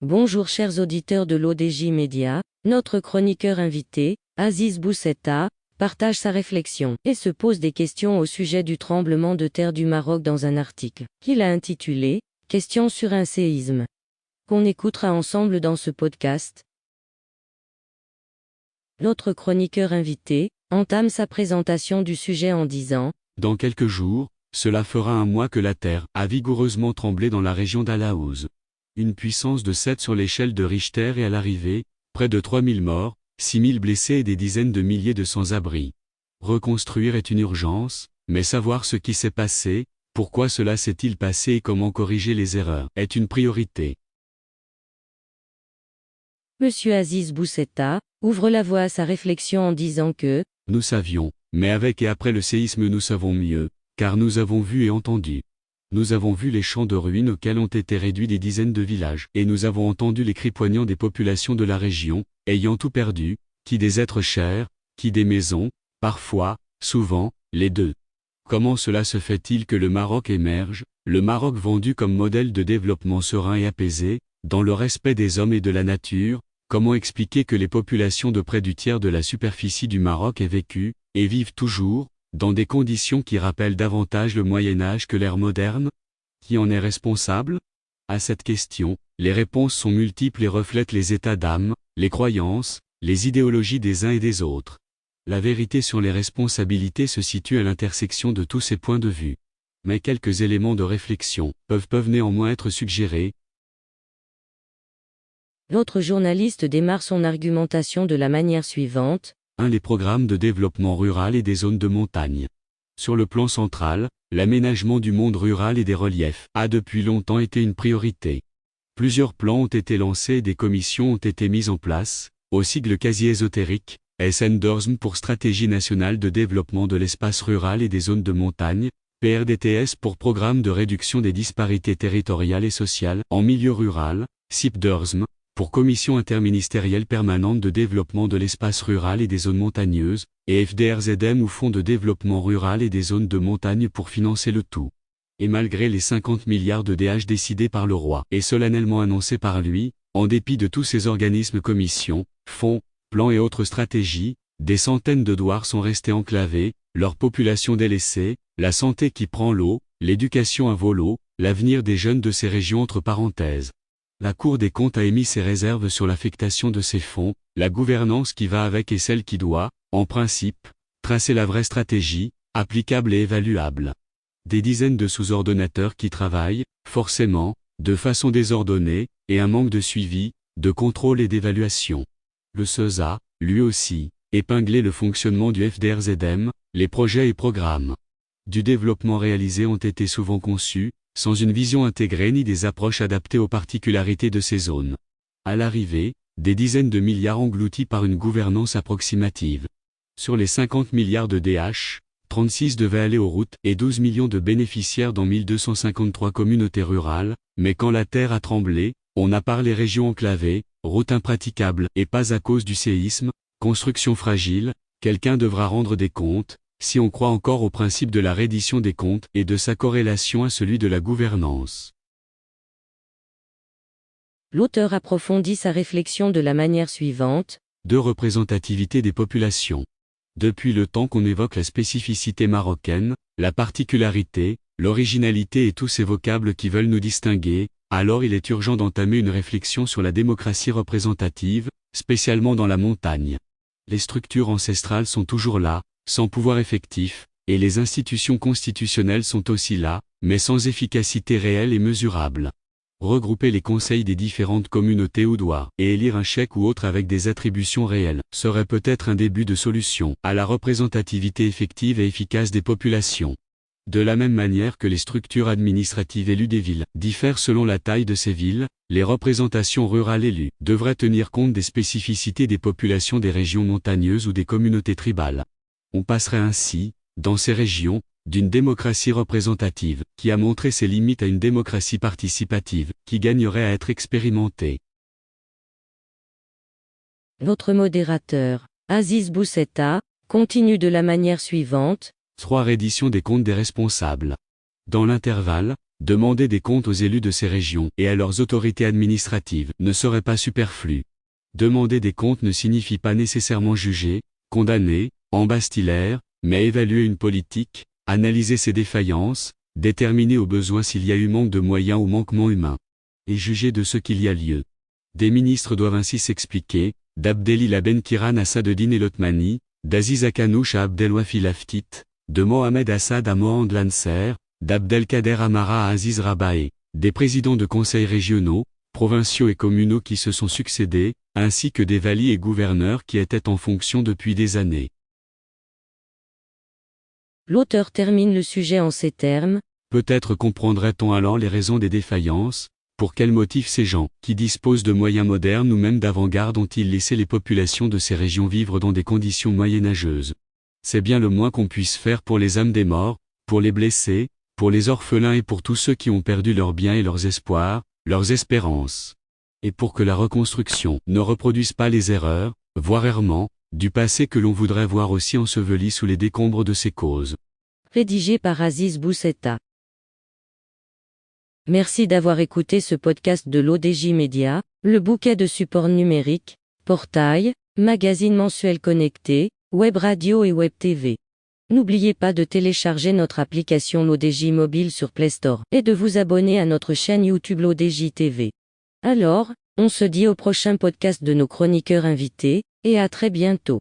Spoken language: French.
Bonjour chers auditeurs de l'ODJ Média, notre chroniqueur invité, Aziz Boussetta, partage sa réflexion et se pose des questions au sujet du tremblement de terre du Maroc dans un article qu'il a intitulé « Questions sur un séisme » qu'on écoutera ensemble dans ce podcast. Notre chroniqueur invité entame sa présentation du sujet en disant « Dans quelques jours, cela fera un mois que la terre a vigoureusement tremblé dans la région d'Al-Haouz. Une puissance de 7 sur l'échelle de Richter et à l'arrivée, près de 3000 morts, 6000 blessés et des dizaines de milliers de sans-abri. Reconstruire est une urgence, mais savoir ce qui s'est passé, pourquoi cela s'est-il passé et comment corriger les erreurs est une priorité. » Monsieur Aziz Boussetta ouvre la voie à sa réflexion en disant que « Nous savions, mais avec et après le séisme nous savons mieux, car nous avons vu et entendu. Nous avons vu les champs de ruines auxquels ont été réduits des dizaines de villages, et nous avons entendu les cris poignants des populations de la région, ayant tout perdu, qui des êtres chers, qui des maisons, parfois, souvent, les deux. Comment cela se fait-il que le Maroc émerge, le Maroc vendu comme modèle de développement serein et apaisé, dans le respect des hommes et de la nature? Comment expliquer que les populations de près du tiers de la superficie du Maroc aient vécu, et vivent toujours, dans des conditions qui rappellent davantage le Moyen-Âge que l'ère moderne? Qui en est responsable? À cette question, les réponses sont multiples et reflètent les états d'âme, les croyances, les idéologies des uns et des autres. La vérité sur les responsabilités se situe à l'intersection de tous ces points de vue. Mais quelques éléments de réflexion peuvent néanmoins être suggérés. L'autre journaliste démarre son argumentation de la manière suivante. 1. Les programmes de développement rural et des zones de montagne. Sur le plan central, l'aménagement du monde rural et des reliefs a depuis longtemps été une priorité. Plusieurs plans ont été lancés et des commissions ont été mises en place, au sigle quasi ésotérique, SNDORSM pour Stratégie nationale de développement de l'espace rural et des zones de montagne, PRDTS pour Programme de réduction des disparités territoriales et sociales en milieu rural, CIPDORSM, pour Commission interministérielle permanente de développement de l'espace rural et des zones montagneuses, et FDRZM ou Fonds de développement rural et des zones de montagne pour financer le tout. Et malgré les 50 milliards de DH décidés par le roi et solennellement annoncés par lui, en dépit de tous ces organismes, commissions, fonds, plans et autres stratégies, des centaines de douars sont restés enclavés, leur population délaissée, la santé qui prend l'eau, l'éducation à volo, l'avenir des jeunes de ces régions entre parenthèses. La Cour des comptes a émis ses réserves sur l'affectation de ces fonds, la gouvernance qui va avec et celle qui doit, en principe, tracer la vraie stratégie, applicable et évaluable. Des dizaines de sous-ordonnateurs qui travaillent, forcément, de façon désordonnée, et un manque de suivi, de contrôle et d'évaluation. Le CESA, lui aussi, épinglé le fonctionnement du FDRZM, les projets et programmes du développement réalisés ont été souvent conçus, sans une vision intégrée ni des approches adaptées aux particularités de ces zones. À l'arrivée, des dizaines de milliards engloutis par une gouvernance approximative. Sur les 50 milliards de DH, 36 devaient aller aux routes et 12 millions de bénéficiaires dans 1253 communautés rurales, mais quand la terre a tremblé, on a parlé régions enclavées, routes impraticables et pas à cause du séisme, construction fragile, quelqu'un devra rendre des comptes, si on croit encore au principe de la reddition des comptes et de sa corrélation à celui de la gouvernance. L'auteur approfondit sa réflexion de la manière suivante. 2. Représentativité des populations. Depuis le temps qu'on évoque la spécificité marocaine, la particularité, l'originalité et tous ces vocables qui veulent nous distinguer, alors il est urgent d'entamer une réflexion sur la démocratie représentative, spécialement dans la montagne. Les structures ancestrales sont toujours là, sans pouvoir effectif, et les institutions constitutionnelles sont aussi là, mais sans efficacité réelle et mesurable. Regrouper les conseils des différentes communautés ou douars, et élire un chèque ou autre avec des attributions réelles, serait peut-être un début de solution à la représentativité effective et efficace des populations. De la même manière que les structures administratives élues des villes diffèrent selon la taille de ces villes, les représentations rurales élues devraient tenir compte des spécificités des populations des régions montagneuses ou des communautés tribales. On passerait ainsi, dans ces régions, d'une démocratie représentative, qui a montré ses limites à une démocratie participative, qui gagnerait à être expérimentée. Votre modérateur, Aziz Boussetta, continue de la manière suivante. 3. Reddition des comptes des responsables. Dans l'intervalle, Demander des comptes aux élus de ces régions et à leurs autorités administratives ne serait pas superflu. Demander des comptes ne signifie pas nécessairement juger, condamner, embastiller, mais évaluer une politique, analyser ses défaillances, déterminer au besoin s'il y a eu manque de moyens ou manquement humain, et juger de ce qu'il y a lieu. Des ministres doivent ainsi s'expliquer, d'Abdelila Ben-Kiran à Sadeddine El-Othmani, d'Aziz Akanouch à Abdelwafi Laftit, de Mohamed Assad à Mohand Lanser, d'Abdelkader Amara à Aziz Rabae, des présidents de conseils régionaux, provinciaux et communaux qui se sont succédés, ainsi que des valis et gouverneurs qui étaient en fonction depuis des années. L'auteur termine le sujet en ces termes. Peut-être comprendrait-on alors les raisons des défaillances, pour quels motifs ces gens, qui disposent de moyens modernes ou même d'avant-garde ont-ils laissé les populations de ces régions vivre dans des conditions moyenâgeuses. C'est bien le moins qu'on puisse faire pour les âmes des morts, pour les blessés, pour les orphelins et pour tous ceux qui ont perdu leurs biens et leurs espoirs, leurs espérances. Et pour que la reconstruction ne reproduise pas les erreurs, voire errements, du passé que l'on voudrait voir aussi enseveli sous les décombres de ces causes. Rédigé par Aziz Boussetta. Merci d'avoir écouté ce podcast de l'ODJ Média, le bouquet de supports numériques, portail, magazine mensuel connecté, web radio et web TV. N'oubliez pas de télécharger notre application l'ODJ mobile sur Play Store et de vous abonner à notre chaîne YouTube l'ODJ TV. Alors, on se dit au prochain podcast de nos chroniqueurs invités, et à très bientôt.